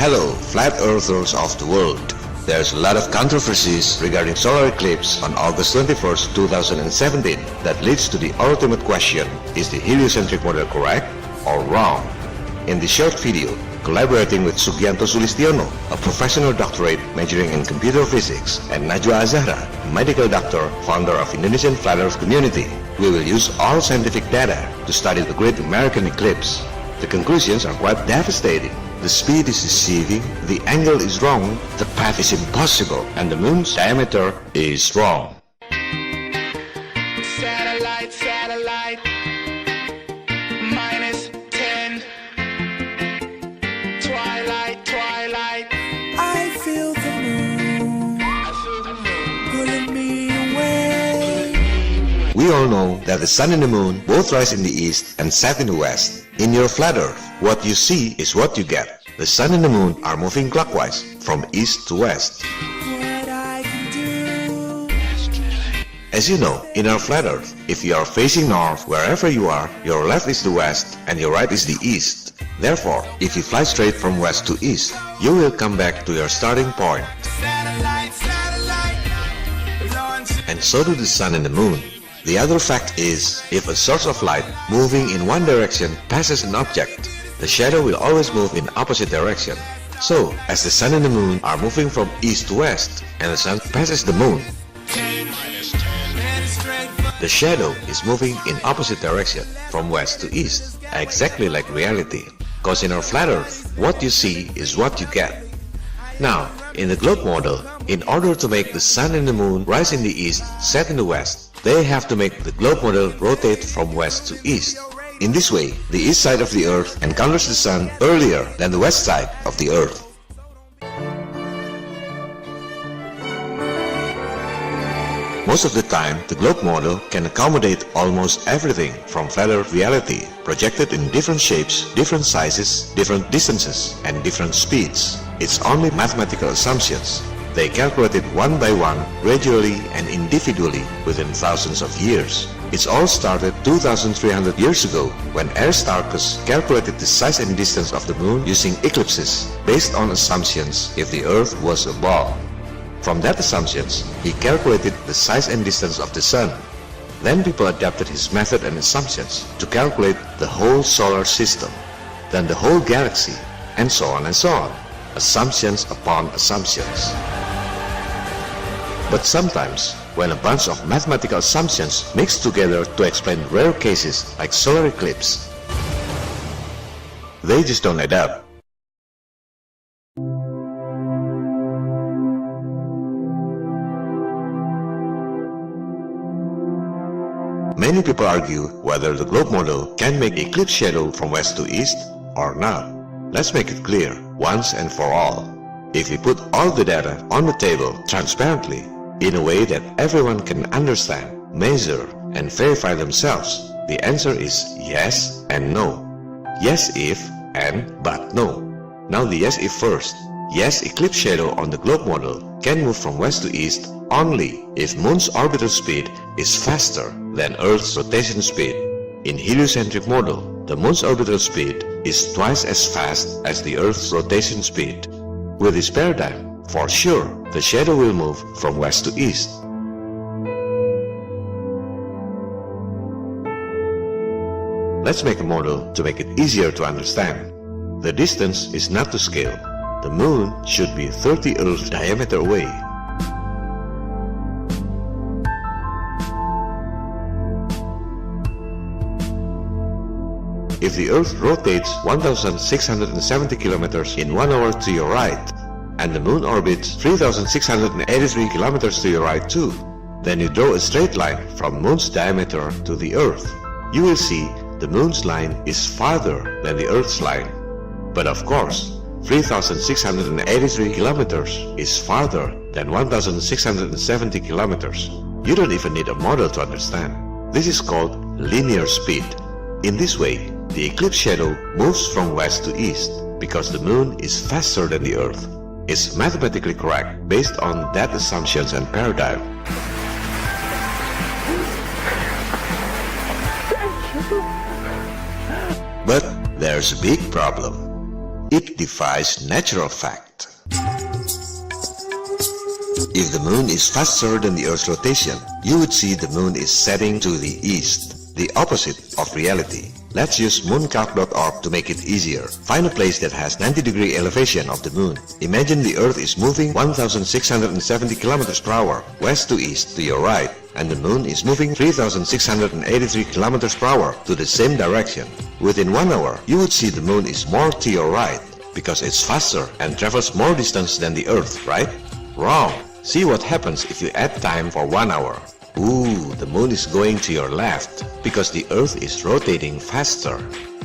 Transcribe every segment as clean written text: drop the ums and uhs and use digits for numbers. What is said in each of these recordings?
Hello, flat earthers of the world. There's a lot of controversies regarding solar eclipse on August 21st, 2017 that leads to the ultimate question, is the heliocentric model correct or wrong? In this short video, collaborating with Sugianto Sulistiono, a professional doctorate majoring in computer physics, and Najwa Azahra, a medical doctor, founder of Indonesian Flat Earth Community, we will use all scientific data to study the Great American Eclipse. The conclusions are quite devastating. The speed is deceiving, the angle is wrong, the path is impossible, and the moon's diameter is wrong. Satellite, satellite, -10. Twilight, twilight. I feel the moon pulling me away. We all know that the sun and the moon both rise in the east and set in the west. In your flat earth, what you see is what you get. The sun and the moon are moving clockwise from east to west. What I can do. As you know, in our flat earth, if you are facing north, wherever you are, your left is the west and your right is the east. Therefore, if you fly straight from west to east, you will come back to your starting point. Satellite, satellite, launch. And so do the sun and the moon. The other fact is, if a source of light moving in one direction passes an object, the shadow will always move in opposite direction. So, as the sun and the moon are moving from east to west, and the sun passes the moon, the shadow is moving in opposite direction from west to east, exactly like reality. Cause in our flat earth, what you see is what you get. Now, in the globe model, in order to make the sun and the moon rise in the east, set in the west, they have to make the globe model rotate from west to east. In this way, the east side of the earth encounters the sun earlier than the west side of the earth. Most of the time, the globe model can accommodate almost everything from flat earth reality, projected in different shapes, different sizes, different distances, and different speeds. It's only mathematical assumptions. They calculated one by one, gradually and individually within thousands of years. It's all started 2,300 years ago when Aristarchus calculated the size and distance of the moon using eclipses based on assumptions if the earth was a ball. From that assumptions, he calculated the size and distance of the sun. Then people adapted his method and assumptions to calculate the whole solar system, then the whole galaxy, and so on and so on. Assumptions upon assumptions. But sometimes, when a bunch of mathematical assumptions mix together to explain rare cases like solar eclipse, they just don't add up. Many people argue whether the globe model can make eclipse shadow from west to east or not. Let's make it clear once and for all. If we put all the data on the table transparently, in a way that everyone can understand, measure, and verify themselves, the answer is yes and no. Yes if and but no. Now the yes if first. Yes, eclipse shadow on the globe model can move from west to east only if Moon's orbital speed is faster than Earth's rotation speed. In heliocentric model, the Moon's orbital speed is twice as fast as the Earth's rotation speed. With this paradigm, for sure, the shadow will move from west to east. Let's make a model to make it easier to understand. The distance is not to scale. The moon should be 30 Earth diameter away. If the Earth rotates 1,670 kilometers in 1 hour to your right, and the moon orbits 3,683 kilometers to your right too, then you draw a straight line from moon's diameter to the Earth. You will see the moon's line is farther than the Earth's line. But of course, 3,683 kilometers is farther than 1,670 kilometers. You don't even need a model to understand. This is called linear speed. In this way, the eclipse shadow moves from west to east because the moon is faster than the Earth. It's mathematically correct based on that assumptions and paradigm. But there's a big problem. It defies natural fact. If the moon is faster than the Earth's rotation, you would see the moon is setting to the east, the opposite of reality. Let's use mooncalc.org to make it easier. Find a place that has 90-degree elevation of the moon. Imagine the Earth is moving 1,670 km per hour, west to east to your right, and the moon is moving 3,683 km per hour to the same direction. Within 1 hour, you would see the moon is more to your right, because it's faster and travels more distance than the Earth, right? Wrong! See what happens if you add time for 1 hour. Ooh, the moon is going to your left, because the Earth is rotating faster.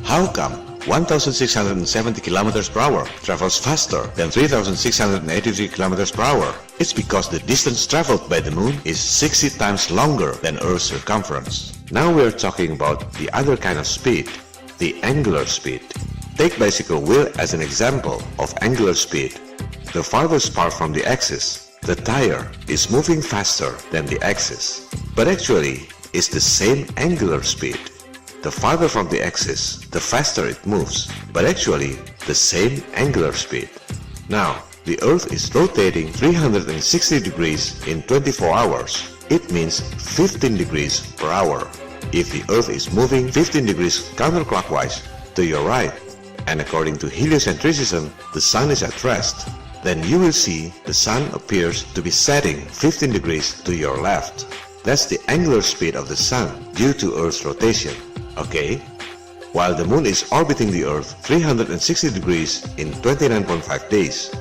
How come 1,670 km per hour travels faster than 3,683 km per hour? It's because the distance traveled by the moon is 60 times longer than Earth's circumference. Now we're talking about the other kind of speed, the angular speed. Take bicycle wheel as an example of angular speed. The farthest part from the axis, the tire is moving faster than the axis, but actually it's the same angular speed. The farther from the axis, the faster it moves, but actually the same angular speed. Now, the Earth is rotating 360 degrees in 24 hours. It means 15 degrees per hour. If the Earth is moving 15 degrees counterclockwise to your right, and according to heliocentrism, the Sun is at rest, then you will see the Sun appears to be setting 15 degrees to your left. That's the angular speed of the Sun due to Earth's rotation, okay? While the Moon is orbiting the Earth 360 degrees in 29.5 days.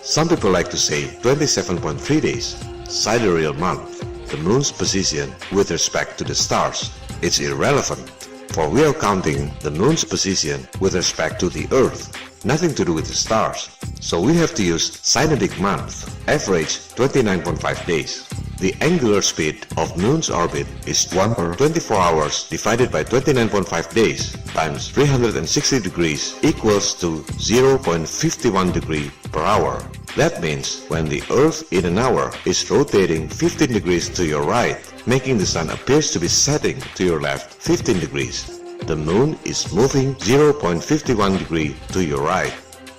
Some people like to say 27.3 days, sidereal month, the Moon's position with respect to the stars. It's irrelevant, for we are counting the Moon's position with respect to the Earth, nothing to do with the stars. So we have to use synodic month, average 29.5 days. The angular speed of Moon's orbit is 1 per 24 hours divided by 29.5 days times 360 degrees equals to 0.51 degree per hour. That means when the Earth in an hour is rotating 15 degrees to your right, making the Sun appears to be setting to your left 15 degrees. The Moon is moving 0.51 degree to your right.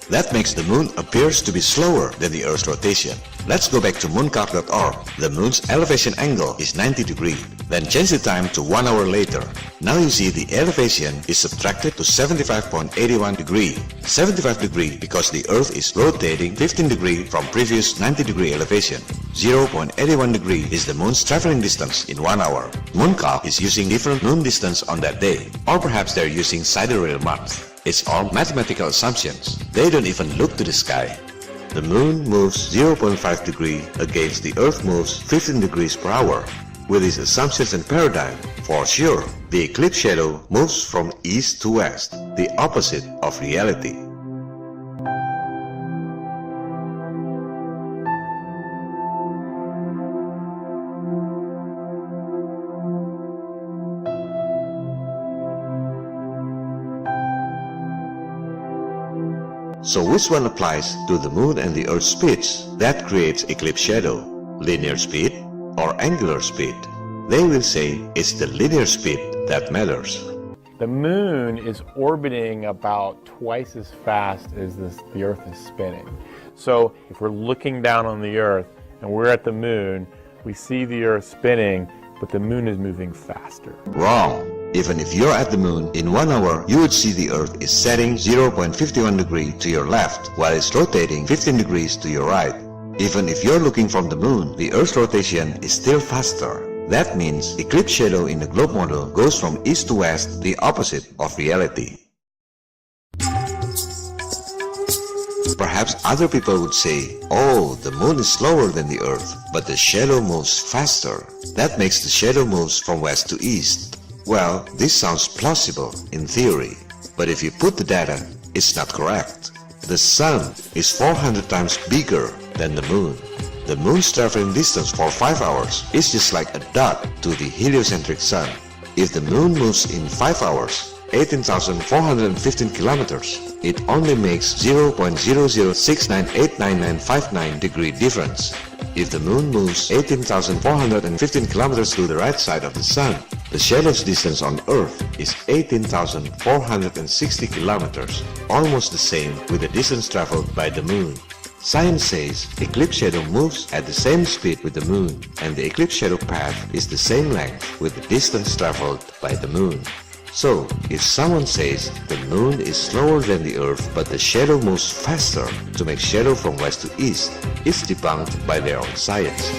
That makes the Moon appears to be slower than the Earth's rotation. Let's go back to mooncalc.org. The Moon's elevation angle is 90 degrees. Then change the time to 1 hour later. Now you see the elevation is subtracted to 75.81 degree. 75 degree because the Earth is rotating 15 degree from previous 90 degree elevation. 0.81 degree is the Moon's traveling distance in 1 hour. Mooncalc is using different moon distance on that day. Or perhaps they're using sidereal month. It's all mathematical assumptions. They don't even look to the sky. The Moon moves 0.5 degree against the Earth moves 15 degrees per hour. With these assumptions and paradigm, for sure, the eclipse shadow moves from east to west, the opposite of reality. So which one applies to the Moon and the Earth's speeds that creates eclipse shadow? Linear speed or angular speed? They will say it's the linear speed that matters. The Moon is orbiting about twice as fast as the Earth is spinning. So if we're looking down on the Earth and we're at the Moon, we see the Earth spinning, but the Moon is moving faster. Wrong. Even if you're at the Moon, in 1 hour, you would see the Earth is setting 0.51 degree to your left, while it's rotating 15 degrees to your right. Even if you're looking from the Moon, the Earth's rotation is still faster. That means eclipse shadow in the globe model goes from east to west, the opposite of reality. Perhaps other people would say, oh, the Moon is slower than the Earth, but the shadow moves faster. That makes the shadow moves from west to east. Well, this sounds plausible in theory, but if you put the data, it's not correct. The Sun is 400 times bigger than the Moon. The Moon's traveling distance for 5 hours is just like a dot to the heliocentric Sun. If the Moon moves in 5 hours, 18,415 kilometers, it only makes 0.006989959 degree difference. If the Moon moves 18,415 kilometers to the right side of the Sun, The shadow's distance on Earth is 18,460 kilometers, almost the same with the distance traveled by the Moon. Science says eclipse shadow moves at the same speed with the Moon, and the eclipse shadow path is the same length with the distance traveled by the Moon. So, if someone says the Moon is slower than the Earth but the shadow moves faster to make shadow from west to east, it's debunked by their own science.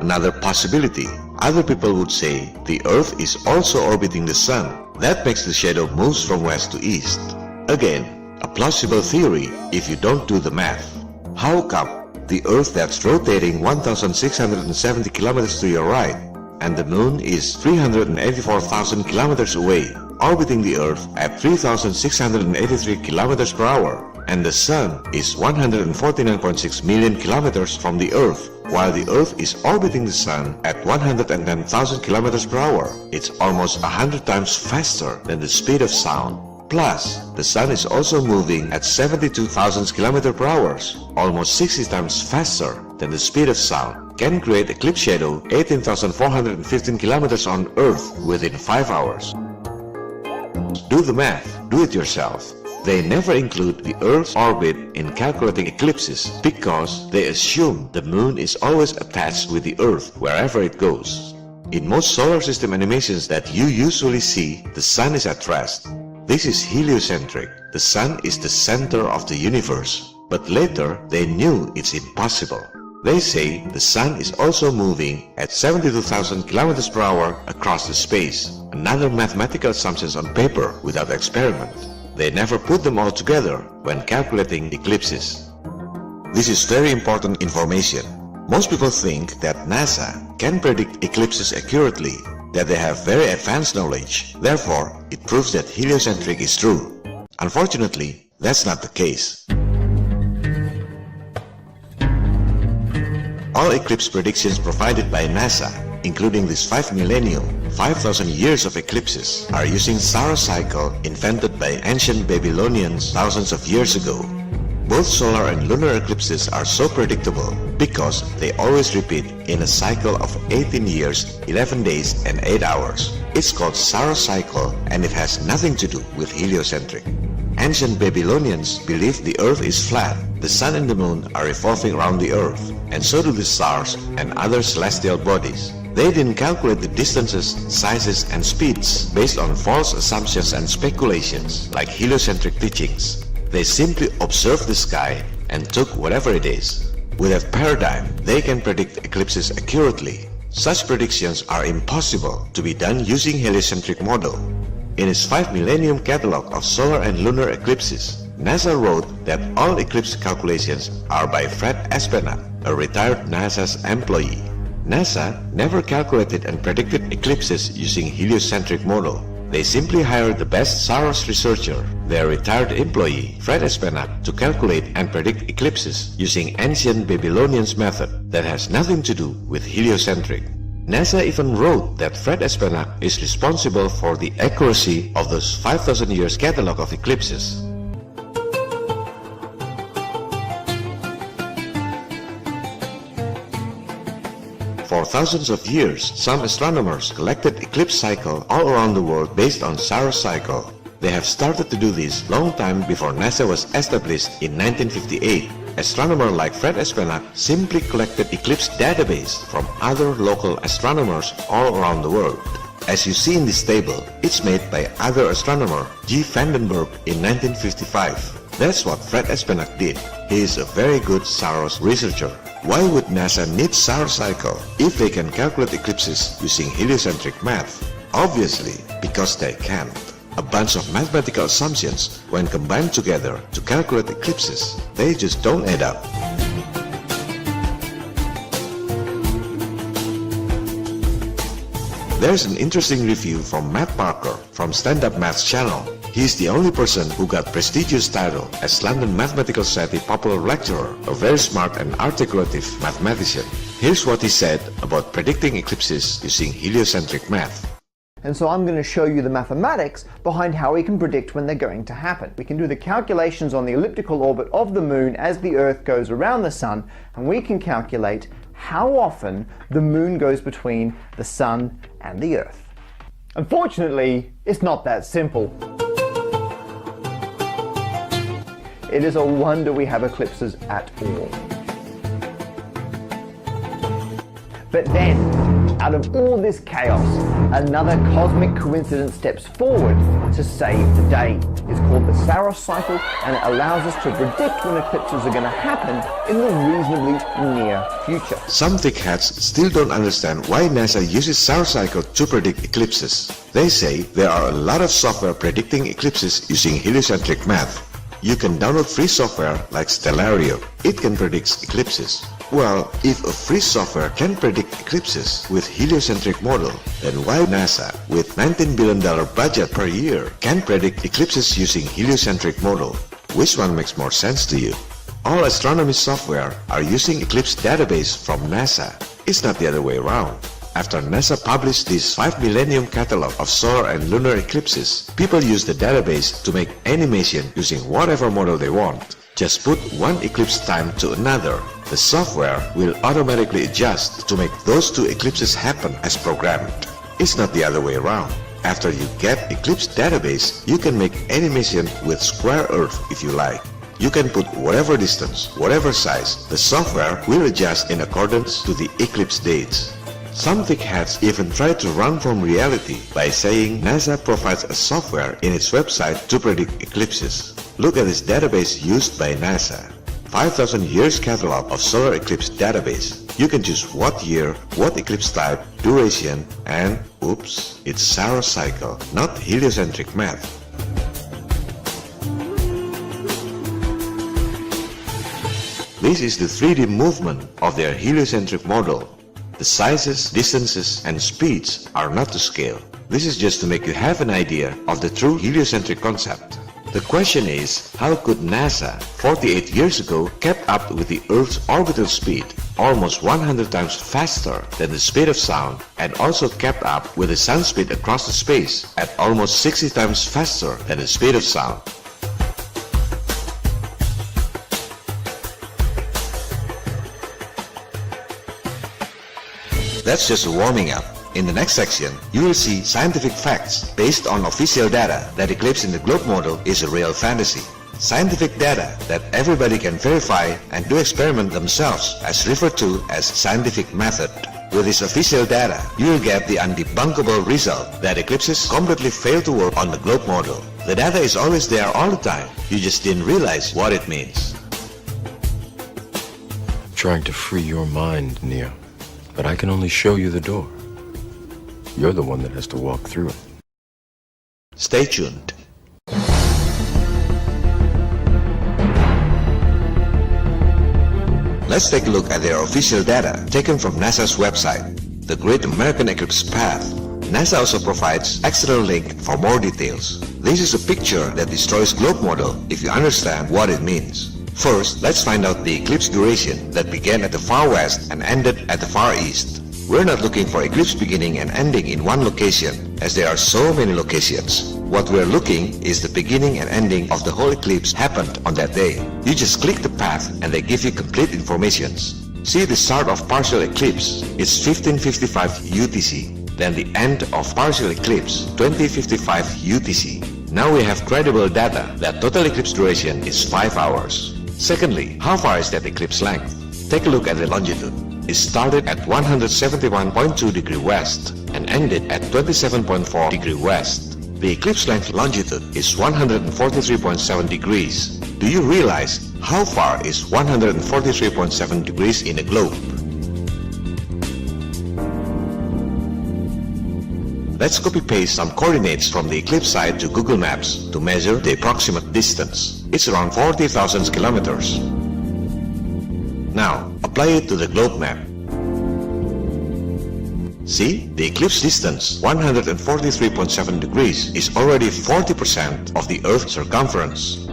Another possibility, other people would say the Earth is also orbiting the Sun. That makes the shadow moves from west to east. Again, a plausible theory if you don't do the math. How come the Earth that's rotating 1,670 kilometers to your right and the Moon is 384,000 kilometers away, orbiting the Earth at 3,683 kilometers per hour, and the Sun is 149.6 million kilometers from the Earth, while the Earth is orbiting the Sun at 110,000 kilometers per hour? It's almost 100 times faster than the speed of sound. Plus, the Sun is also moving at 72,000 km per hour, almost 60 times faster than the speed of sound, can create eclipse shadow 18,415 kilometers on Earth within 5 hours. Do the math, do it yourself. They never include the Earth's orbit in calculating eclipses because they assume the Moon is always attached with the Earth wherever it goes. In most solar system animations that you usually see, the Sun is at rest. This is heliocentric. The Sun is the center of the universe. But later, they knew it's impossible. They say the Sun is also moving at 72,000 kilometers per hour across the space. Another mathematical assumptions on paper without experiment. They never put them all together when calculating eclipses. This is very important information. Most people think that NASA can predict eclipses accurately, that they have very advanced knowledge. Therefore, it proves that heliocentric is true. Unfortunately, that's not the case. All eclipse predictions provided by NASA, including this 5 millennium, 5,000 years of eclipses, are using Saros cycle invented by ancient Babylonians thousands of years ago. Both solar and lunar eclipses are so predictable because they always repeat in a cycle of 18 years, 11 days and 8 hours. It's called Saros cycle and it has nothing to do with heliocentric. Ancient Babylonians believed the Earth is flat, the Sun and the Moon are revolving around the Earth, and so do the stars and other celestial bodies. They didn't calculate the distances, sizes and speeds based on false assumptions and speculations like heliocentric teachings. They simply observed the sky and took whatever it is. With that paradigm, they can predict eclipses accurately. Such predictions are impossible to be done using heliocentric model. In its 5 millennium catalog of solar and lunar eclipses, NASA wrote that all eclipse calculations are by Fred Espenach, a retired NASA's employee. NASA never calculated and predicted eclipses using heliocentric model. They simply hired the best Saros researcher, their retired employee, Fred Espenach, to calculate and predict eclipses using ancient Babylonians method that has nothing to do with heliocentric. NASA even wrote that Fred Espenach is responsible for the accuracy of those 5,000 years catalog of eclipses. For thousands of years, some astronomers collected eclipse cycle all around the world based on Saros cycle. They have started to do this long time before NASA was established in 1958. Astronomers like Fred Espenach simply collected eclipse database from other local astronomers all around the world. As you see in this table, it's made by other astronomer G. Vandenberg in 1955. That's what Fred Espenach did. He is a very good Saros researcher. Why would NASA need Saros cycle if they can calculate eclipses using heliocentric math? Obviously, because they can't. A bunch of mathematical assumptions when combined together to calculate eclipses, they just don't add up. There's an interesting review from Matt Parker from Stand Up Math's channel. He's the only person who got prestigious title as London Mathematical Society Popular Lecturer, a very smart and articulative mathematician. Here's what he said about predicting eclipses using heliocentric math. And so I'm going to show you the mathematics behind how we can predict when they're going to happen. We can do the calculations on the elliptical orbit of the Moon as the Earth goes around the Sun, and we can calculate how often the moon goes between the sun and the earth. Unfortunately, it's not that simple. It is a wonder we have eclipses at all. But then, out of all this chaos, another cosmic coincidence steps forward to save the day. It's called the Saros cycle, and it allows us to predict when eclipses are going to happen in the reasonably near future. Some thickheads still don't understand why NASA uses Saros cycle to predict eclipses. They say there are a lot of software predicting eclipses using heliocentric math. You can download free software like Stellario. It can predict eclipses. Well, if a free software can predict eclipses with heliocentric model, then why NASA, with $19 billion budget per year, can predict eclipses using heliocentric model? Which one makes more sense to you? All astronomy software are using Eclipse database from NASA. It's not the other way around. After NASA published this 5 millennium catalog of solar and lunar eclipses, people use the database to make animation using whatever model they want. Just put one eclipse time to another. The software will automatically adjust to make those two eclipses happen as programmed. It's not the other way around. After you get Eclipse database, you can make animation with square Earth if you like. You can put whatever distance, whatever size. The software will adjust in accordance to the eclipse dates. Some thickheads even try to run from reality by saying NASA provides a software in its website to predict eclipses. Look at this database used by NASA. 5,000 years catalog of solar eclipse database. You can choose what year, what eclipse type, duration, and oops, it's Saros cycle, not heliocentric math. This is the 3D movement of their heliocentric model. The sizes, distances, and speeds are not to scale. This is just to make you have an idea of the true heliocentric concept. The question is, how could NASA 48 years ago kept up with the Earth's orbital speed, almost 100 times faster than the speed of sound, and also kept up with the sound speed across the space at almost 60 times faster than the speed of sound? That's just warming up. In the next section, you will see scientific facts based on official data that eclipse in the globe model is a real fantasy. Scientific data that everybody can verify and do experiment themselves as referred to as scientific method. With this official data, you will get the undebunkable result that eclipses completely fail to work on the globe model. The data is always there all the time. You just didn't realize what it means. Trying to free your mind, Neo. But I can only show you the door. You're the one that has to walk through it. Stay tuned. Let's take a look at their official data taken from NASA's website, the Great American Eclipse Path. NASA also provides external link for more details. This is a picture that destroys globe model if you understand what it means. First, let's find out the eclipse duration that began at the far west and ended at the far east. We're not looking for eclipse beginning and ending in one location, as there are so many locations. What we're looking is the beginning and ending of the whole eclipse happened on that day. You just click the path and they give you complete information. See the start of partial eclipse is 1555 UTC, then the end of partial eclipse 2055 UTC. Now we have credible data that total eclipse duration is 5 hours. Secondly, how far is that eclipse length? Take a look at the longitude. It started at 171.2 degree west and ended at 27.4 degree west. The eclipse length longitude is 143.7 degrees. Do you realize how far is 143.7 degrees in a globe? Let's copy-paste some coordinates from the eclipse site to Google Maps to measure the approximate distance. It's around 40,000 kilometers. Now, apply it to the globe map. See, the eclipse distance, 143.7 degrees, is already 40% of the Earth's circumference.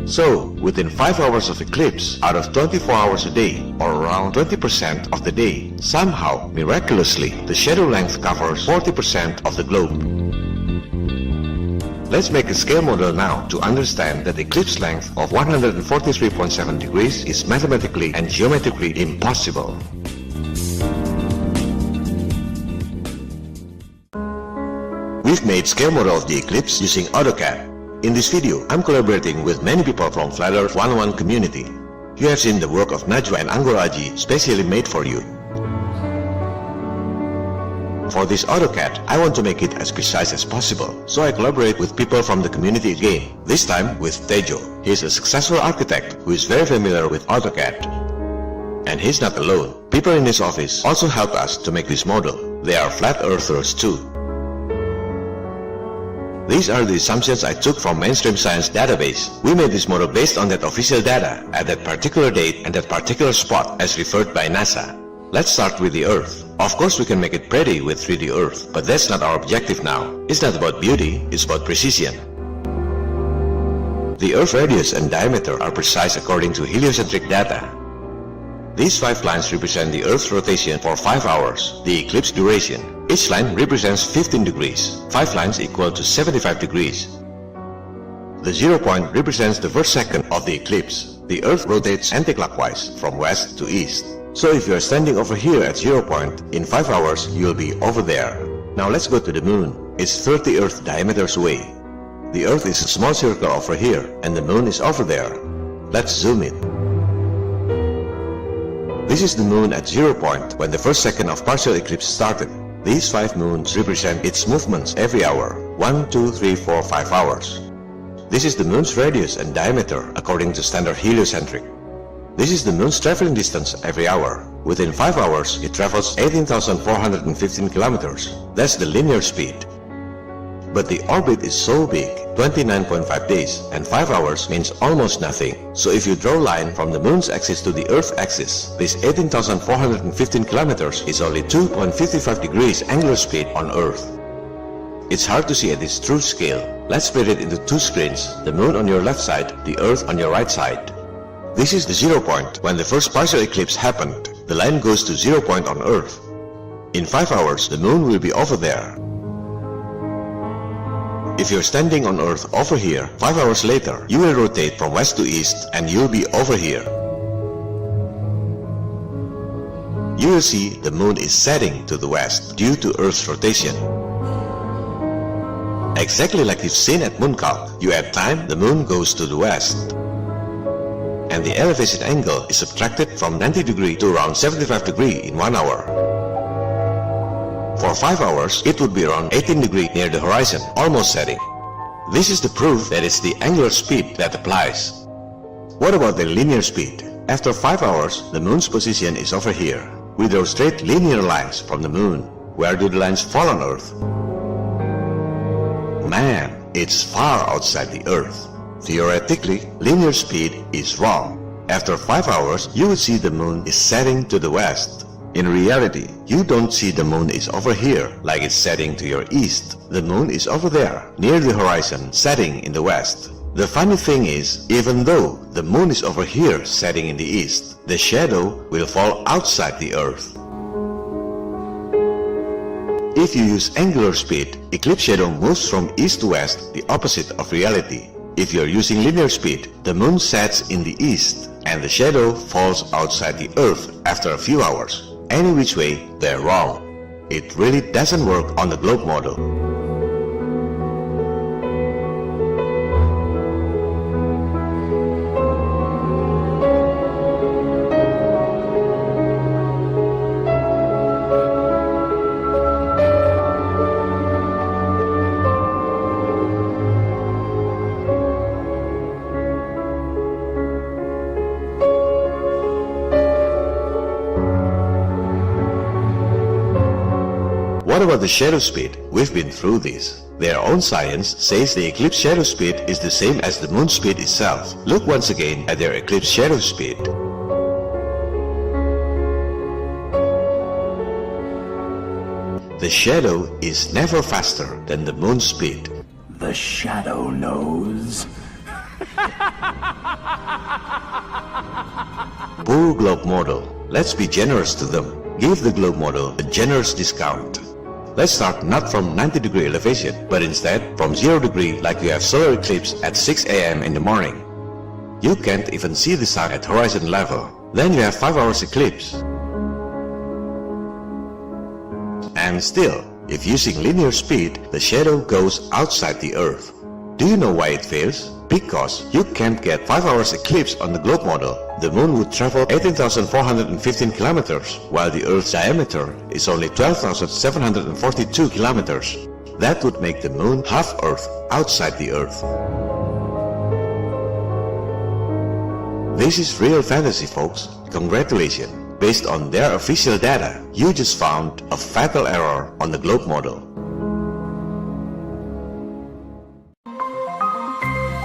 So, within 5 hours of eclipse, out of 24 hours a day, or around 20% of the day, somehow, miraculously, the shadow length covers 40% of the globe. Let's make a scale model now to understand that the eclipse length of 143.7 degrees is mathematically and geometrically impossible. We've made scale model of the eclipse using AutoCAD. In this video, I'm collaborating with many people from Flat Earth 101 community. You have seen the work of Najwa and Anggol Aji specially made for you. For this AutoCAD, I want to make it as precise as possible, so I collaborate with people from the community again, this time with Tejo. He is a successful architect who is very familiar with AutoCAD. And he's not alone. People in his office also help us to make this model. They are flat earthers too. These are the assumptions I took from mainstream science database. We made this model based on that official data at that particular date and that particular spot as referred by NASA. Let's start with the Earth. Of course we can make it pretty with 3D Earth, but that's not our objective now. It's not about beauty, it's about precision. The Earth radius and diameter are precise according to heliocentric data. These 5 lines represent the Earth's rotation for 5 hours, the eclipse duration. Each line represents 15 degrees. 5 lines equal to 75 degrees. The 0 point represents the first second of the eclipse. The Earth rotates anticlockwise from west to east. So if you are standing over here at 0 point, in 5 hours you will be over there. Now let's go to the moon. It's 30 Earth diameters away. The Earth is a small circle over here and the moon is over there. Let's zoom in. This is the moon at 0 point when the first second of partial eclipse started. These 5 moons represent its movements every hour, 1, 2, 3, 4, 5 hours. This is the moon's radius and diameter according to standard heliocentric. This is the moon's traveling distance every hour. Within 5 hours, it travels 18,415 kilometers. That's the linear speed. But the orbit is so big, 29.5 days, and 5 hours means almost nothing. So if you draw a line from the moon's axis to the Earth's axis, this 18,415 kilometers is only 2.55 degrees angular speed on Earth. It's hard to see at this true scale. Let's split it into 2 screens, the moon on your left side, the Earth on your right side. This is the 0 point when the first partial eclipse happened. The line goes to 0 point on Earth. In 5 hours, the moon will be over there. If you're standing on Earth over here, 5 hours later, you will rotate from west to east and you'll be over here. You will see the moon is setting to the west due to Earth's rotation. Exactly like you've seen at mooncalc, you add time, the moon goes to the west. And the elevation angle is subtracted from 90 degree to around 75 degree in 1 hour. For 5 hours, it would be around 18 degree near the horizon, almost setting. This is the proof that it's the angular speed that applies. What about the linear speed? After 5 hours, the moon's position is over here. We draw straight linear lines from the moon. Where do the lines fall on Earth? Man, it's far outside the Earth. Theoretically, linear speed is wrong. After 5 hours, you will see the moon is setting to the west. In reality, you don't see the moon is over here like it's setting to your east. The moon is over there, near the horizon, setting in the west. The funny thing is, even though the moon is over here setting in the east, the shadow will fall outside the Earth. If you use angular speed, eclipse shadow moves from east to west, the opposite of reality. If you're using linear speed, the moon sets in the east and the shadow falls outside the Earth after a few hours. Any which way, they're wrong. It really doesn't work on the globe model. What about the shadow speed? We've been through this. Their own science says the eclipse shadow speed is the same as the moon speed itself. Look once again at their eclipse shadow speed. The shadow is never faster than the moon speed. The shadow knows. Poor globe model. Let's be generous to them. Give the globe model a generous discount. Let's start not from 90-degree elevation, but instead from 0 degree like you have solar eclipse at 6 a.m. in the morning. You can't even see the sun at horizon level. Then you have 5 hours eclipse. And still, if using linear speed, the shadow goes outside the Earth. Do you know why it fails? Because you can't get 5 hours eclipse on the globe model. The moon would travel 18,415 kilometers, while the Earth's diameter is only 12,742 kilometers. That would make the moon half Earth outside the Earth. This is real fantasy, folks. Congratulations. Based on their official data, you just found a fatal error on the globe model.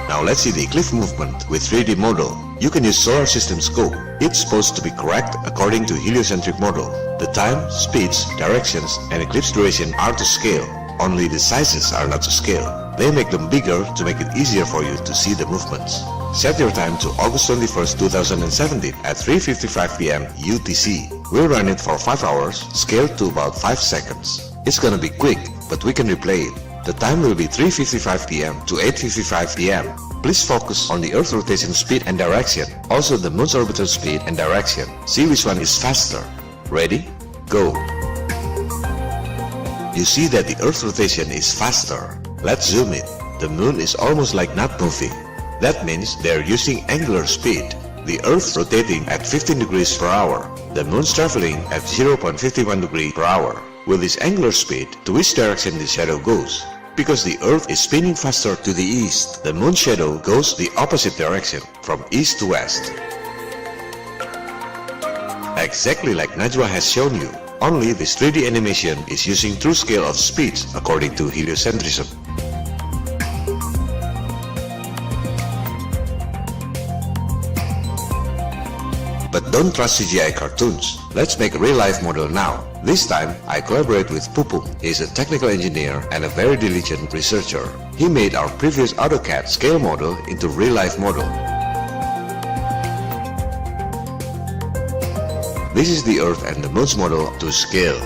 Now let's see the eclipse movement with 3D model. You can use solar system scope. It's supposed to be correct according to heliocentric model. The time, speeds, directions, and eclipse duration are to scale. Only the sizes are not to scale. They make them bigger to make it easier for you to see the movements. Set your time to August 21st, 2017 at 3:55 p.m. UTC. We'll run it for 5 hours, scaled to about 5 seconds. It's gonna be quick, but we can replay it. The time will be 3:55 p.m. to 8:55 p.m. Please focus on the Earth's rotation speed and direction, also the Moon's orbital speed and direction. See which one is faster. Ready? Go! You see that the Earth's rotation is faster. Let's zoom it. The Moon is almost like not moving. That means they're using angular speed. The Earth rotating at 15 degrees per hour. The Moon's traveling at 0.51 degree per hour. With this angular speed, to which direction the shadow goes? Because the Earth is spinning faster to the east, the Moon's shadow goes the opposite direction, from east to west. Exactly like Najwa has shown you, only this 3D animation is using true scale of speeds according to heliocentrism. But don't trust CGI cartoons. Let's make a real-life model now. This time, I collaborate with Pupu. He's a technical engineer and a very diligent researcher. He made our previous AutoCAD scale model into real-life model. This is the Earth and the Moon's model to scale.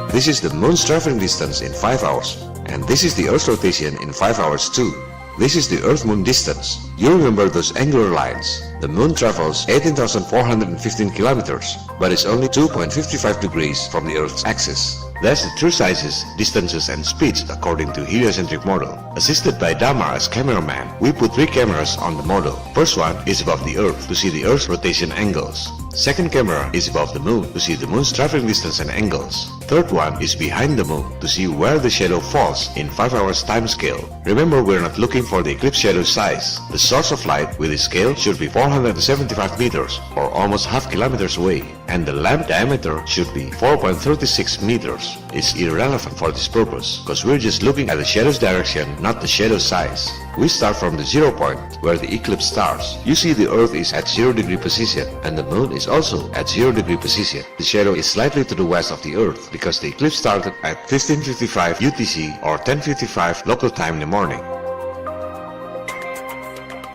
This is the Moon's traveling distance in 5 hours. And this is the Earth's rotation in 5 hours too. This is the Earth-Moon distance. You remember those angular lines. The Moon travels 18,415 kilometers, but is only 2.55 degrees from the Earth's axis. That's the true sizes, distances, and speeds according to heliocentric model. Assisted by Damar as cameraman, we put 3 cameras on the model. First one is above the Earth to see the Earth's rotation angles. Second camera is above the Moon to see the Moon's traveling distance and angles. Third one is behind the Moon to see where the shadow falls in 5 hours time scale. Remember, we're not looking for the eclipse shadow size. The source of light with this scale should be 475 meters or almost half kilometers away, and the lamp diameter should be 4.36 meters. It's irrelevant for this purpose because we're just looking at the shadow's direction, not the shadow size. We start from the 0 point where the eclipse starts. You see the Earth is at 0 degree position and the Moon is also at 0 degree position. The shadow is slightly to the west of the Earth because the eclipse started at 15:55 UTC or 10:55 local time in the morning.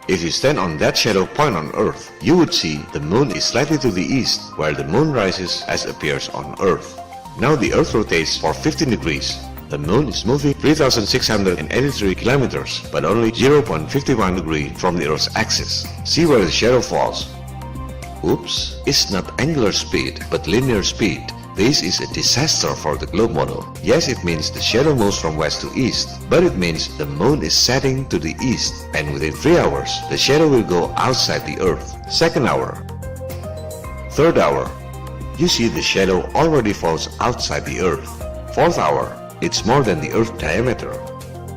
If you stand on that shadow point on Earth, you would see the Moon is slightly to the east where the Moon rises as appears on Earth. Now the Earth rotates for 15 degrees. The Moon is moving 3,683 kilometers, but only 0.51 degree from the Earth's axis. See where the shadow falls. Oops, it's not angular speed, but linear speed. This is a disaster for the globe model. Yes, it means the shadow moves from west to east, but it means the Moon is setting to the east, and within 3 hours, the shadow will go outside the Earth. Second hour. Third hour. You see the shadow already falls outside the Earth. Fourth hour. It's more than the Earth diameter.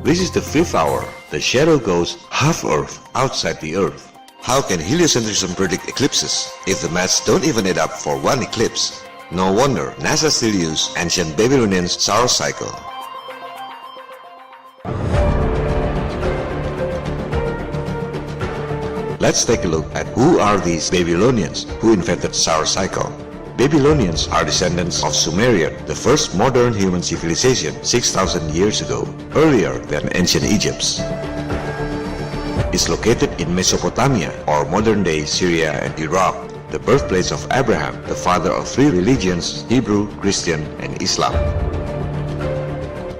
This is the 5th hour. The shadow goes half Earth outside the Earth. How can heliocentrism predict eclipses if the maths don't even add up for one eclipse? No wonder NASA still use ancient Babylonian solar cycle. Let's take a look at who are these Babylonians who invented solar cycle. Babylonians are descendants of Sumerian, the first modern human civilization 6,000 years ago, earlier than ancient Egypt. It's located in Mesopotamia or modern-day Syria and Iraq. the birthplace of Abraham, the father of three religions, Hebrew, Christian, and Islam.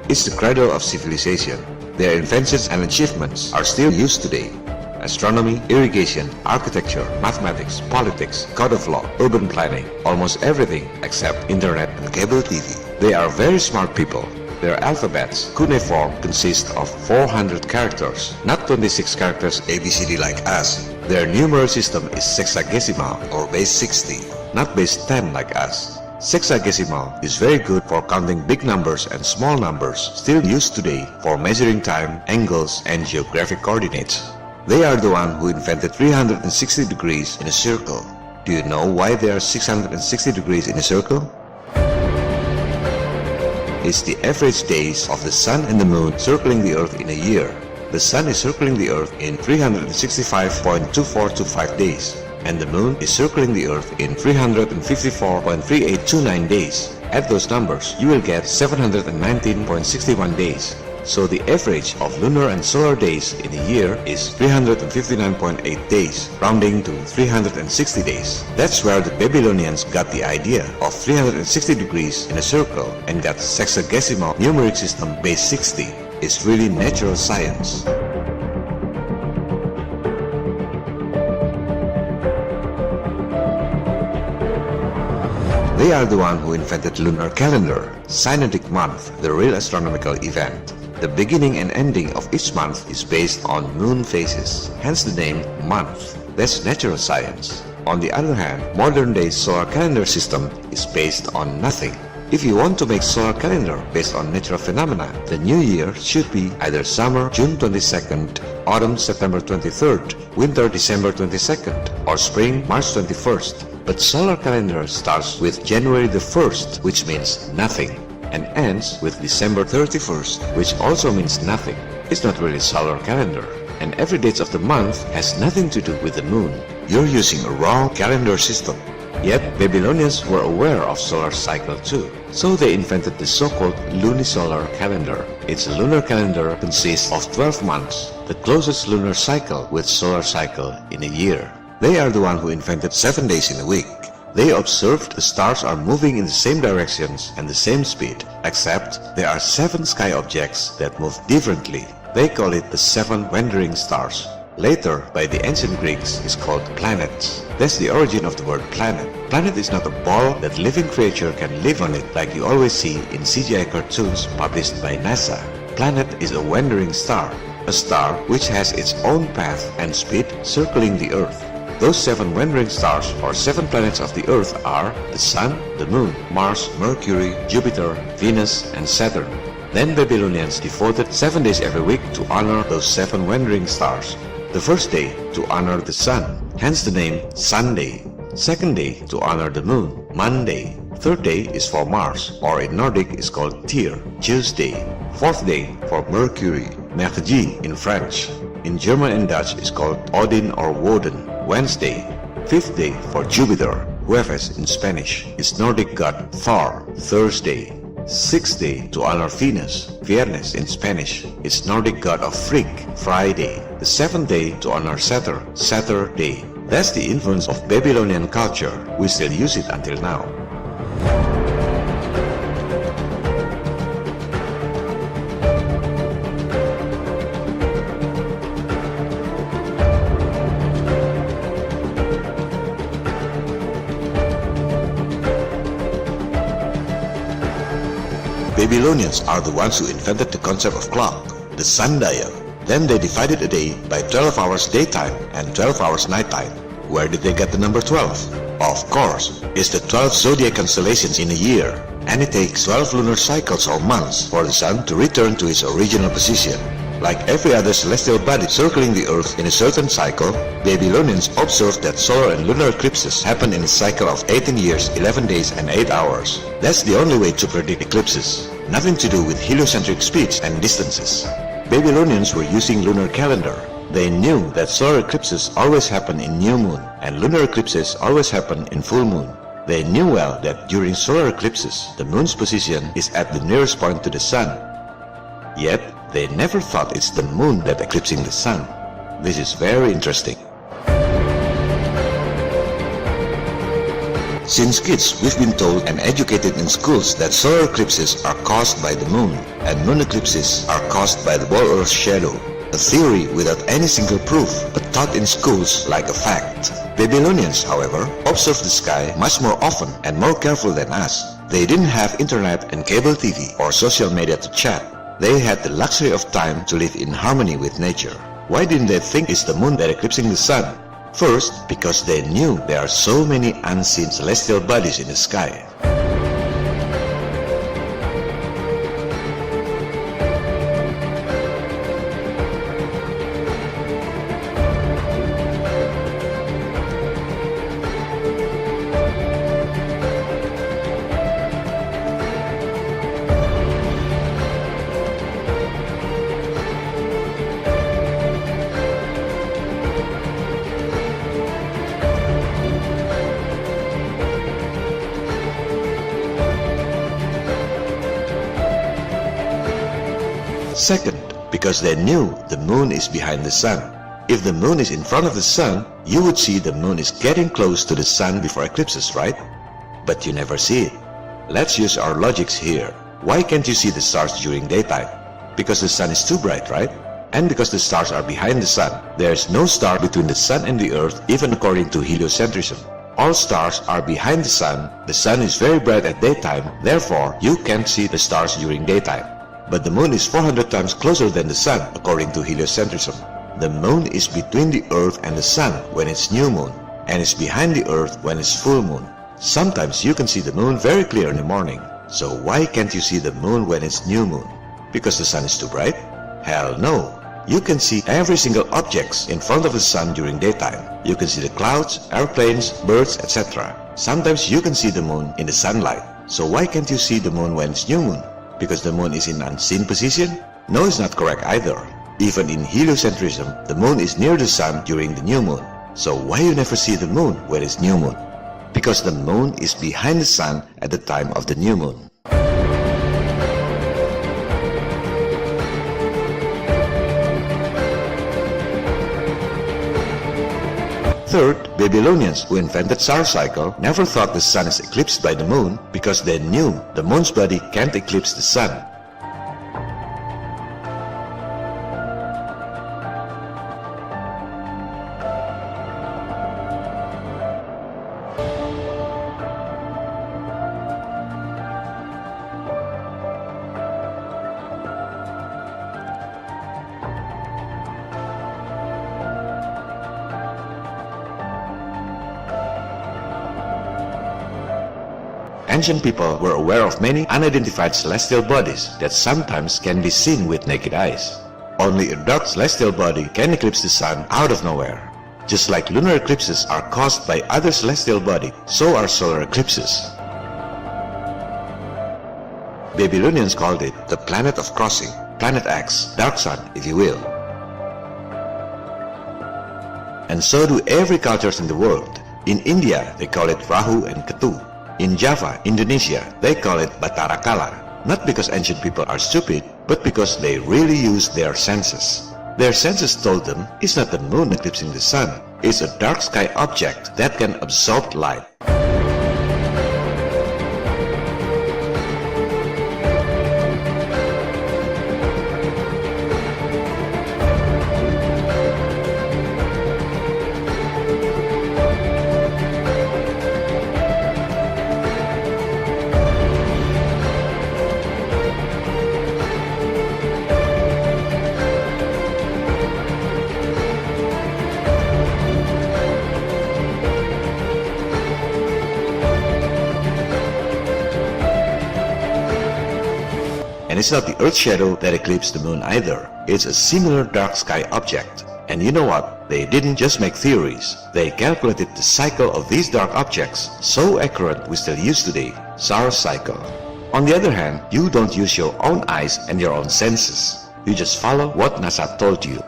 It's the cradle of civilization. Their inventions and achievements are still used today. Astronomy, irrigation, architecture, mathematics, politics, code of law, urban planning, almost everything except internet and cable TV. They are very smart people. Their alphabets, cuneiform, consist of 400 characters, not 26 characters ABCD like us. Their numeral system is sexagesimal or base 60, not base 10 like us. Sexagesimal is very good for counting big numbers and small numbers, still used today for measuring time, angles, and geographic coordinates. They are the one who invented 360 degrees in a circle. Do you know why there are 660 degrees in a circle? It's the average days of the sun and the moon circling the earth in a year. The sun is circling the earth in 365.2425 days, and the moon is circling the earth in 354.3829 days. Add those numbers, you will get 719.61 days. So the average of lunar and solar days in a year is 359.8 days, rounding to 360 days. That's where the Babylonians got the idea of 360 degrees in a circle and got sexagesimal numeric system base 60. It's really natural science. They are the one who invented lunar calendar, synodic month, the real astronomical event. The beginning and ending of each month is based on moon phases, hence the name month. That's natural science. On the other hand, modern day solar calendar system is based on nothing. If you want to make solar calendar based on natural phenomena, the new year should be either summer June 22nd, autumn September 23rd, winter December 22nd, or spring March 21st. But solar calendar starts with January the 1st, which means nothing, and ends with December 31st, which also means nothing. It's not really solar calendar, and every date of the month has nothing to do with the moon. You're using a wrong calendar system. Yet Babylonians were aware of solar cycle too, so they invented the so-called lunisolar calendar. Its lunar calendar consists of 12 months, the closest lunar cycle with solar cycle in a year. They are the one who invented 7 days in a week. They observed the stars are moving in the same directions and the same speed, except there are 7 sky objects that move differently. They call it the 7 wandering stars. Later, by the ancient Greeks, is called planets. That's the origin of the word planet. Planet is not a ball that living creature can live on it like you always see in CGI cartoons published by NASA. Planet is a wandering star, a star which has its own path and speed circling the Earth. Those 7 wandering stars or 7 planets of the Earth are the Sun, the Moon, Mars, Mercury, Jupiter, Venus, and Saturn. Then Babylonians devoted 7 days every week to honor those 7 wandering stars. The first day to honor the Sun, hence the name Sunday. Second day to honor the Moon, Monday. Third day is for Mars, or in Nordic is called Tyr, Tuesday. Fourth day for Mercury, Mercredi in French. In German and Dutch is called Odin or Woden, Wednesday. Fifth day for Jupiter, Jueves in Spanish, is Nordic god Thor, Thursday. Sixth day to honor Venus, Viernes in Spanish, is Nordic god of Frigg, Friday. The seventh day to honor Saturn, Saturday. That's the influence of Babylonian culture. We still use it until now. Babylonians are the ones who invented the concept of clock, the sundial. Then they divided a day by 12 hours daytime and 12 hours nighttime. Where did they get the number 12? Of course, it's the 12 zodiac constellations in a year, and it takes 12 lunar cycles or months for the sun to return to its original position. Like every other celestial body circling the Earth in a certain cycle, Babylonians observed that solar and lunar eclipses happen in a cycle of 18 years, 11 days and 8 hours. That's the only way to predict eclipses. Nothing to do with heliocentric speeds and distances. Babylonians were using lunar calendar. They knew that solar eclipses always happen in new moon and lunar eclipses always happen in full moon. They knew well that during solar eclipses, the moon's position is at the nearest point to the sun. Yet, they never thought it's the moon that eclipsing the sun. This is very interesting. Since kids, we've been told and educated in schools that solar eclipses are caused by the moon, and moon eclipses are caused by the ball Earth's shadow. A theory without any single proof, but taught in schools like a fact. Babylonians, however, observed the sky much more often and more careful than us. They didn't have internet and cable TV or social media to chat. They had the luxury of time to live in harmony with nature. Why didn't they think it's the moon that eclipsing the sun? First, because they knew there are so many unseen celestial bodies in the sky. Second, because they knew the moon is behind the sun. If the moon is in front of the sun, you would see the moon is getting close to the sun before eclipses, right? But you never see it. Let's use our logics here. Why can't you see the stars during daytime? Because the sun is too bright, right? And because the stars are behind the sun. There's no star between the sun and the earth, even according to heliocentrism. All stars are behind the sun is very bright at daytime, therefore you can't see the stars during daytime. But the moon is 400 times closer than the sun, according to heliocentrism. The moon is between the earth and the sun when it's new moon, and is behind the earth when it's full moon. Sometimes you can see the moon very clear in the morning. So why can't you see the moon when it's new moon? Because the sun is too bright? Hell no. You can see every single objects in front of the sun during daytime. You can see the clouds, airplanes, birds, etc. Sometimes you can see the moon in the sunlight. So why can't you see the moon when it's new moon? Because the moon is in unseen position? No, it's not correct either. Even in heliocentrism, the moon is near the sun during the new moon. So why you never see the moon when it's new moon? Because the moon is behind the sun at the time of the new moon. Third, Babylonians, who invented solar cycle, never thought the sun is eclipsed by the moon because they knew the moon's body can't eclipse the sun. Ancient people were aware of many unidentified celestial bodies that sometimes can be seen with naked eyes. Only a dark celestial body can eclipse the sun out of nowhere. Just like lunar eclipses are caused by other celestial bodies, so are solar eclipses. Babylonians called it the planet of crossing, Planet X, dark sun if you will. And so do every culture in the world. In India, they call it Rahu and Ketu. In Java, Indonesia, they call it Batara Kala. Not because ancient people are stupid, but because they really use their senses. Their senses told them it's not the moon eclipsing the sun, it's a dark sky object that can absorb light. And it's not the Earth's shadow that eclipsed the moon either. It's a similar dark sky object. And you know what? They didn't just make theories. They calculated the cycle of these dark objects, so accurate we still use today, solar cycle. On the other hand, you don't use your own eyes and your own senses. You just follow what NASA told you.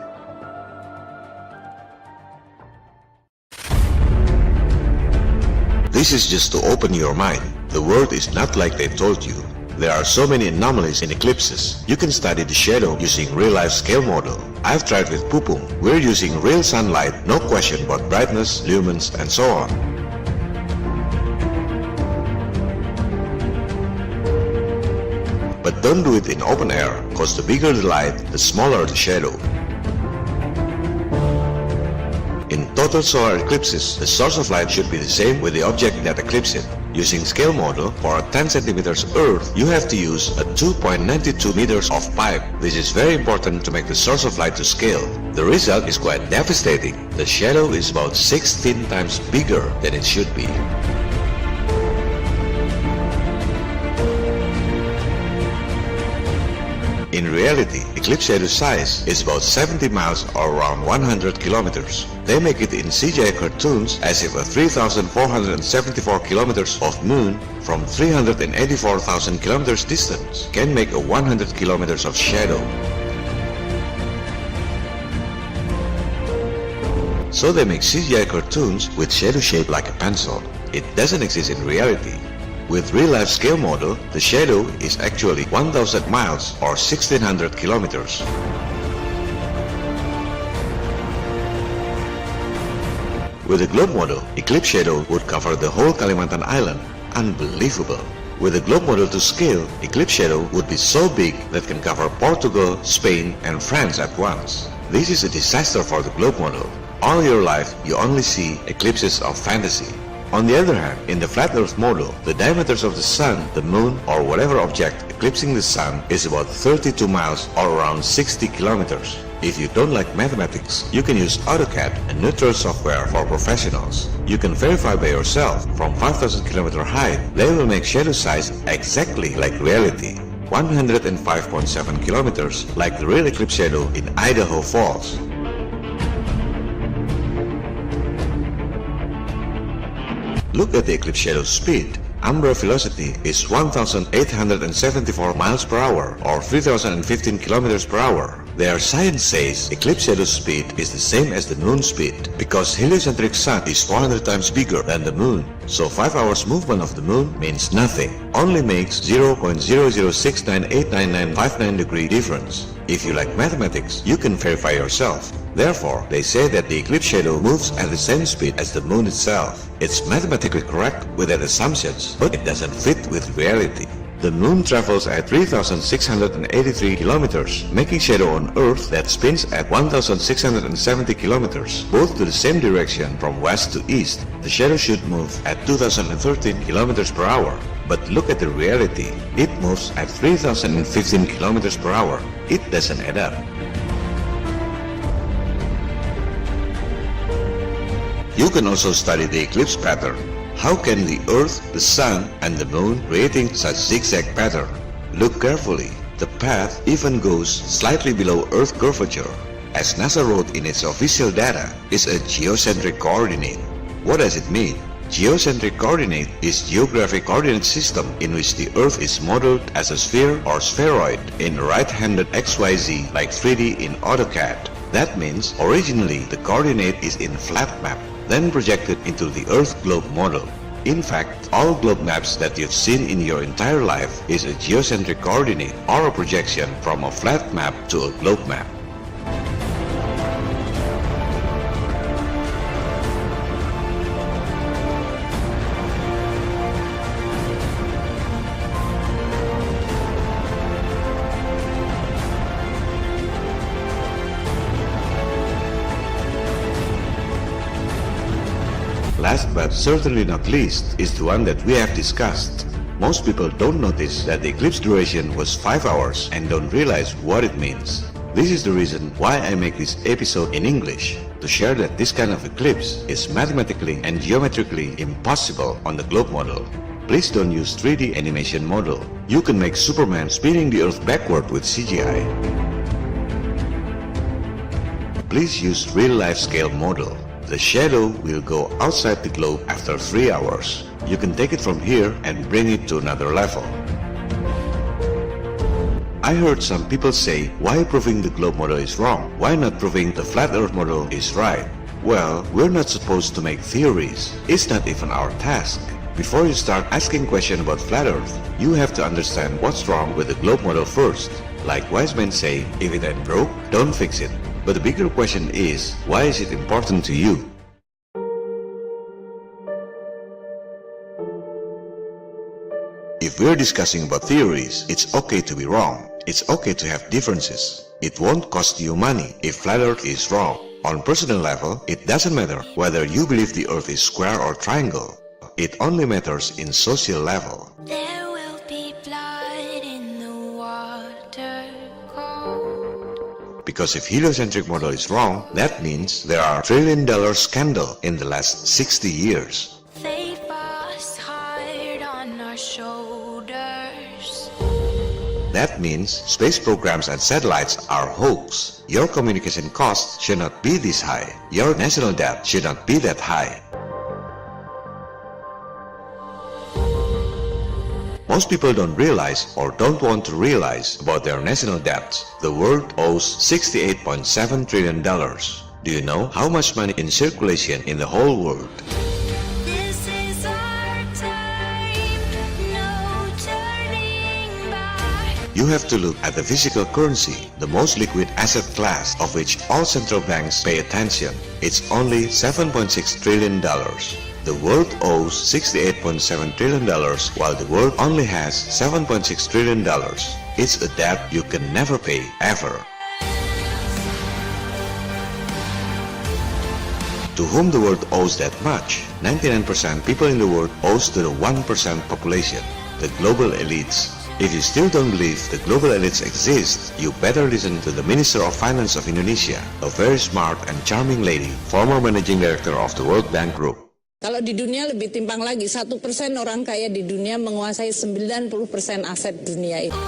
This is just to open your mind. The world is not like they told you. There are so many anomalies in eclipses. You can study the shadow using real-life scale model. I've tried with Pupung. We're using real sunlight, no question about brightness, lumens, and so on. don't do it in open air, cause the bigger the light, the smaller the shadow. In total solar eclipses, the source of light should be the same with the object that eclipses it. Using scale model, for a 10 centimeters Earth, you have to use a 2.92 meters of pipe. This is very important to make the source of light to scale. The result is quite devastating. The shadow is about 16 times bigger than it should be. In reality, eclipse shadow size is about 70 miles or around 100 kilometers. They make it in CGI cartoons as if a 3,474 kilometers of moon from 384,000 kilometers distance can make a 100 kilometers of shadow. So they make CGI cartoons with shadow shaped like a pencil. It doesn't exist in reality. With real-life scale model, the shadow is actually 1,000 miles or 1,600 kilometers. With a globe model, eclipse shadow would cover the whole Kalimantan island. Unbelievable! With a globe model to scale, eclipse shadow would be so big that can cover Portugal, Spain, and France at once. This is a disaster for the globe model. All your life, you only see eclipses of fantasy. On the other hand, in the flat earth model, the diameters of the sun, the moon, or whatever object eclipsing the sun is about 32 miles or around 60 kilometers. If you don't like mathematics, you can use AutoCAD, a neutral software for professionals. You can verify by yourself from 5,000 km height. They will make shadow size exactly like reality. 105.7 kilometers like the real eclipse shadow in Idaho Falls. Look at the eclipse shadow speed. Umbra velocity is 1,874 miles per hour or 3,015 kilometers per hour. Their science says eclipse shadow speed is the same as the moon speed because heliocentric sun is 400 times bigger than the moon. So 5 hours movement of the moon means nothing. Only makes 0.006989959 degree difference. If you like mathematics, you can verify yourself. Therefore, they say that the eclipse shadow moves at the same speed as the moon itself. It's mathematically correct with that assumptions, but it doesn't fit with reality. The moon travels at 3,683 kilometers, making shadow on Earth that spins at 1,670 kilometers, both to the same direction from west to east. The shadow should move at 2,013 kilometers per hour. But look at the reality. It moves at 3,015 kilometers per hour. It doesn't add up. You can also study the eclipse pattern. How can the Earth, the Sun, and the Moon creating such zigzag pattern? Look carefully. The path even goes slightly below Earth curvature. As NASA wrote in its official data, is a geocentric coordinate. What does it mean? Geocentric coordinate is geographic coordinate system in which the Earth is modeled as a sphere or spheroid in right-handed XYZ like 3D in AutoCAD. That means originally the coordinate is in flat map, then projected into the Earth globe model. In fact, all globe maps that you've seen in your entire life is a geocentric coordinate or a projection from a flat map to a globe map. Last but certainly not least is the one that we have discussed. Most people don't notice that the eclipse duration was 5 hours and don't realize what it means. This is the reason why I make this episode in English, to share that this kind of eclipse is mathematically and geometrically impossible on the globe model. Please don't use 3D animation model. You can make Superman spinning the Earth backward with CGI. Please use real-life scale model. The shadow will go outside the globe after 3 hours. You can take it from here and bring it to another level. I heard some people say, why proving the globe model is wrong? Why not proving the flat earth model is right? Well, we're not supposed to make theories. It's not even our task. Before you start asking questions about flat earth, you have to understand what's wrong with the globe model first. Like wise men say, if it ain't broke, don't fix it. But the bigger question is, why is it important to you? If If we're discussing about theories, it's okay to be wrong. It's okay to have differences. It won't cost you money if flat Earth is wrong. On personal level, it doesn't matter whether you believe the Earth is square or triangle. It only matters in social level. There will be blood in the water cold. Because if heliocentric model is wrong, that means there are $1 trillion scandal in the last 60 years. They bust hard on our shoulders. That means space programs and satellites are hoax. Your communication costs should not be this high. Your national debt should not be that high. Most people don't realize or don't want to realize about their national debts. The world owes $68.7 trillion. Do you know how much money in circulation in the whole world? This is our time, no turning back. You have to look at the physical currency, the most liquid asset class of which all central banks pay attention. It's only $7.6 trillion. The world owes $68.7 trillion while the world only has $7.6 trillion. It's a debt you can never pay, ever. To whom the world owes that much? 99% people in the world owes to the 1% population, the global elites. If you still don't believe the global elites exist, you better listen to the Minister of Finance of Indonesia, a very smart and charming lady, former managing director of the World Bank Group. Kalau di dunia lebih timpang lagi, 1% orang kaya di dunia menguasai 90% aset dunia itu.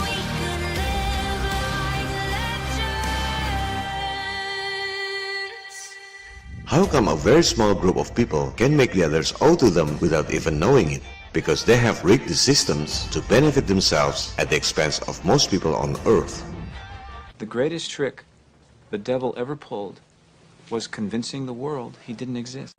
How come a very small group of people can make the others owe to them without even knowing it? Because they have rigged the systems to benefit themselves at the expense of most people on Earth. The greatest trick the devil ever pulled was convincing the world he didn't exist.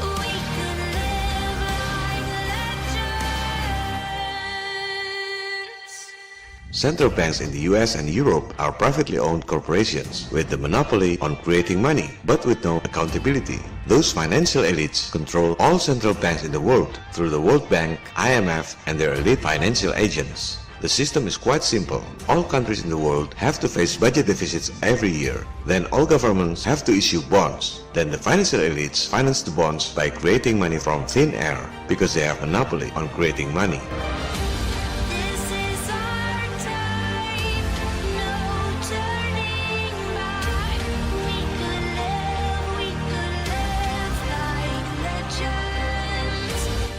Central banks in the US and Europe are privately owned corporations with the monopoly on creating money, but with no accountability. Those financial elites control all central banks in the world through the World Bank, IMF, and their elite financial agents. The system is quite simple. All countries in the world have to face budget deficits every year. Then all governments have to issue bonds. Then the financial elites finance the bonds by creating money from thin air because they have a monopoly on creating money.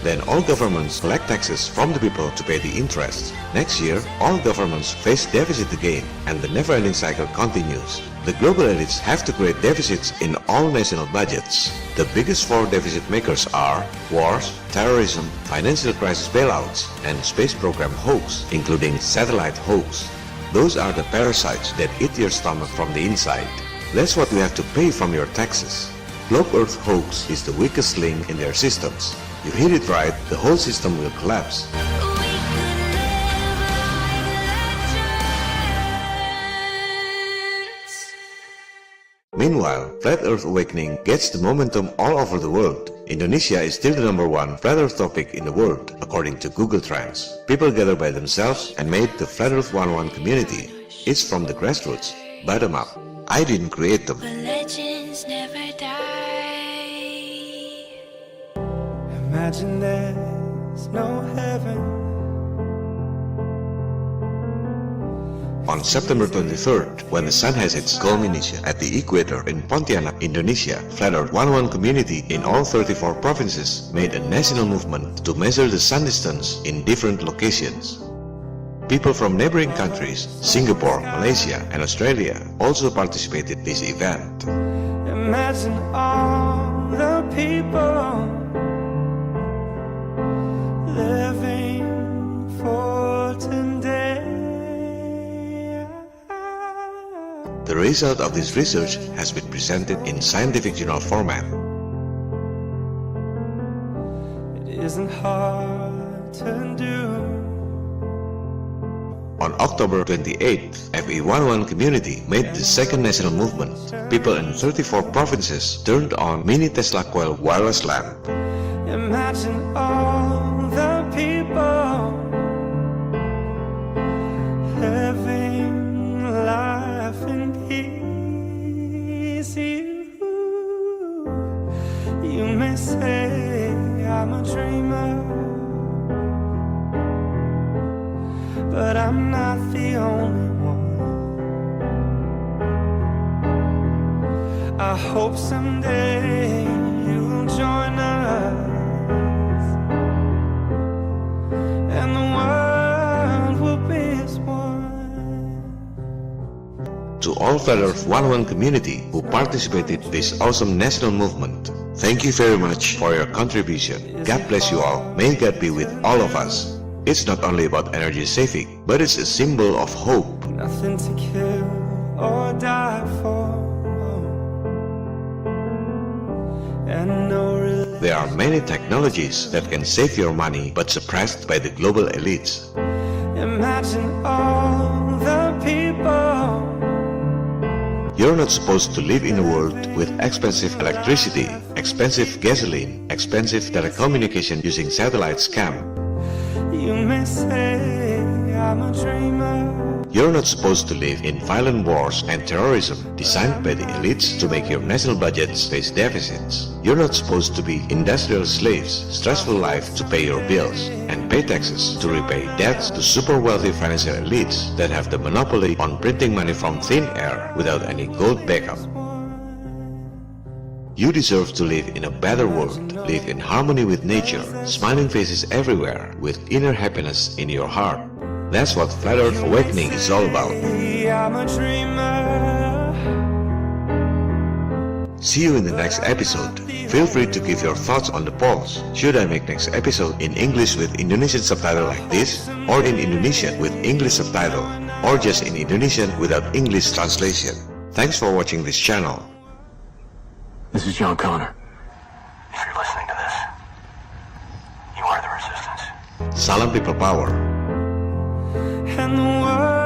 Then all governments collect taxes from the people to pay the interest. Next year, all governments face deficit again, and the never-ending cycle continues. The global elites have to create deficits in all national budgets. The biggest four deficit makers are wars, terrorism, financial crisis bailouts, and space program hoax, including satellite hoax. Those are the parasites that eat your stomach from the inside. That's what we have to pay from your taxes. Globe Earth hoax is the weakest link in their systems. You hit it right, the whole system will collapse. Meanwhile, Flat Earth Awakening gets the momentum all over the world. Indonesia is still the #1 Flat Earth topic in the world, according to Google Trends. People gather by themselves and made the Flat Earth 1-1 community. It's from the grassroots, bottom up. I didn't create them. But legends never die. Imagine there's no heaven. On September 23rd, when the sun has its culmination at the equator in Pontianak, Indonesia, Flat Earth 1-1 community in all 34 provinces made a national movement to measure the sun distance in different locations. People from neighboring countries, Singapore, Malaysia, and Australia also participated in this event. Imagine all the people living for today. The result of this research has been presented in scientific journal format. It isn't hard to do. On October 28th, FE1-1 community made the second national movement. People in 34 provinces turned on mini Tesla coil wireless lamp. Imagine all the people please you. You may say I'm a dreamer, but I'm not the only one. I hope someday you'll join us, and the world will be as one. To all Flat Earth 101 community who participated in this awesome national movement, thank you very much for your contribution. God bless you all. May God be with all of us. It's not only about energy saving, but it's a symbol of hope. Nothing to kill or die for. And no There are many technologies that can save your money but suppressed by the global elites. Imagine all the people. You're not supposed to live in a world with expensive electricity, expensive gasoline, expensive telecommunication using satellite scam. You may say I'm a dreamer. You're not supposed to live in violent wars and terrorism designed by the elites to make your national budgets face deficits. You're not supposed to be industrial slaves, stressful life to pay your bills, and pay taxes to repay debts to super wealthy financial elites that have the monopoly on printing money from thin air without any gold backup. You deserve to live in a better world, live in harmony with nature, smiling faces everywhere, with inner happiness in your heart. That's what Flat Earth Awakening is all about. I'm a dreamer. See you in the next episode. Feel free to give your thoughts on the polls. Should I make next episode in English with Indonesian subtitle like this, or in Indonesian with English subtitle, or just in Indonesian without English translation? Thanks for watching this channel. This is John Connor. If you're listening to this, you are the resistance. Salam People Power. And the world